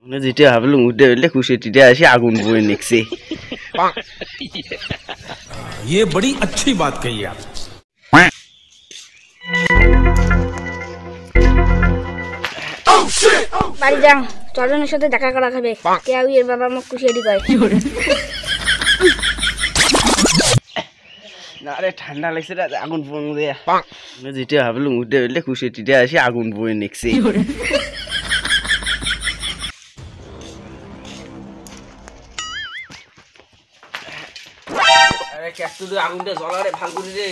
মানে যেটা ভাবলাম উঠে হইলে খুশিটিতে আসি আগুন বয়ে নিচ্ছে। ये बड़ी अच्छी बात कही आप। বাড়ি যাও, চরণের সাথে দেখা করা খাবে। কেউ এর বাবা মুখ খুশিয়ারি কয়। না রে ঠান্ডা লাগছে রে, আগুন বয়ে দেয়া। মানে যেটা ভাবলাম উঠে হইলে খুশিটিতে আসি আগুন বয়ে নিচ্ছে। আরে কেটু দে আগুনটা জ্বলা রে ভাল করে রে।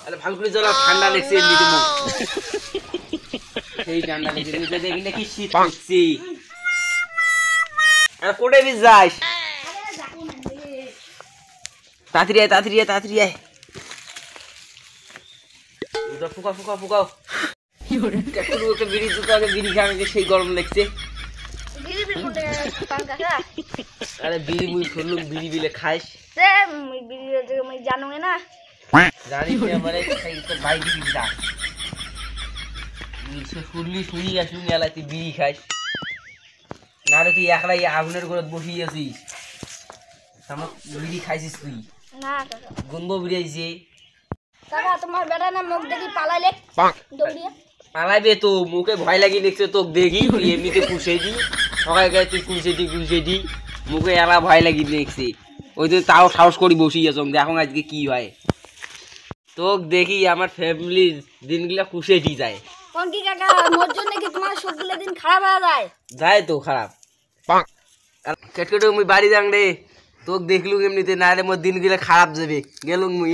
আরে ভাল করে জ্বলা, ঠান্ডা লাগছে এমনিতে মুখ। সেই ঠান্ডা লাগছে নিতে দেখি নাকি শীত করছে। আরে কোটে বি যাস? তাড়াতাড়ি আয় তাড়াতাড়ি আয় তাড়াতাড়ি আয়। উদা ফুকা ফুকা ফুকাও। কেটু ওকে বিড়ি দুটো আগে বিড়ি খাওয়া সেই গরম লাগছে। আরে বিড়ি মুই ফুললুম বিড়ি বিলে খাইস রে বিড়ি মই জানো না জানি তে আমারে খাই তো ভাই দিবি যা নিচে ফুললি শুনি আসুনি আলা তুই বিড়ি খাইস না রে তুই একলাই আগুনের গোড়ায় বসিয়ে আছিস আমার বিড়ি খাইছিস তুই না কাকা গন্ধ বিড়ি আইছে কাকা তোমার বেটা না মুখ দেখি পালাইলে দৌড়িয়ে পালাইবে তো মুখে ভয় লাগি দেখছে তোকে দেখি তুই এমনিতে কুশে দি সকাল গায়ে তুই কুশে দি মুখে এলা ভয় লাগি দেখছি ওই তো তাও সাহস করি বসিয়ে আছো দেখো আজকে কি হয় তোকে দেখি আমার ফ্যামিলির দিনগুলা কুশে দি যায় কোন কি কাকা মোর জন্য কি তোমার সবগুলো দিন খারাপ হয়ে যায় যায় তো খারাপ কেটকেটে মুই বাড়ি যাং রে তোকে দেখলু এমনিতে না রে মোর দিনগুলা খারাপ যাবে গেলুম মুই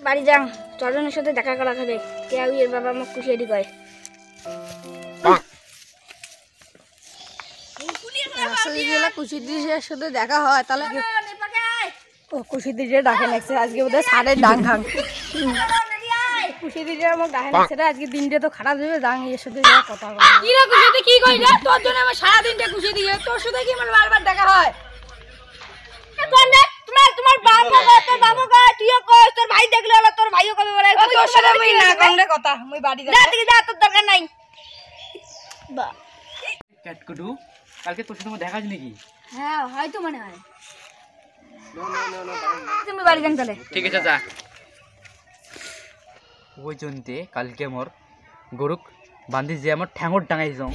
বাড়ি যাও চরণের সাথে দেখা করা খাবে কেউ এর বাবা মুখ খুশিয়ারি কয় কুশিদির সাথে দেখা হয় তাহলে কুশিদির ডাকে লাগছে আজকে বোধহয় সাড়ে ডাং ঢাং কুশিদির আমাকে ডাকে লাগছে আজকে দিনটা তো খারাপ যাবে ডাং এর সাথে কথা বলে কি রে কুশিদি কি কই রে তোর জন্য আমার সারা দিনটা কুশিদি তোর সাথে কি আমার বারবার দেখা হয় তোমার বাবা কয় তোর বাবা কয় তুইও কয় তোর ভাই দেখলে হলো তোর ভাইও কবে বলে তোর সাথে আমি না কংরে কথা মই বাড়ি যা তুই যা তোর দরকার নাই বা ক্যাটকুটু কালকে তোর সাথে দেখা আছে নাকি? হ্যাঁ হয়তো মনে হয় তুমি বাড়ি যান তাহলে ঠিক আছে যা ওই জন্যে কালকে মোর গরুক বান্ধি যে আমার ঠ্যাঙর ডাঙাই যাও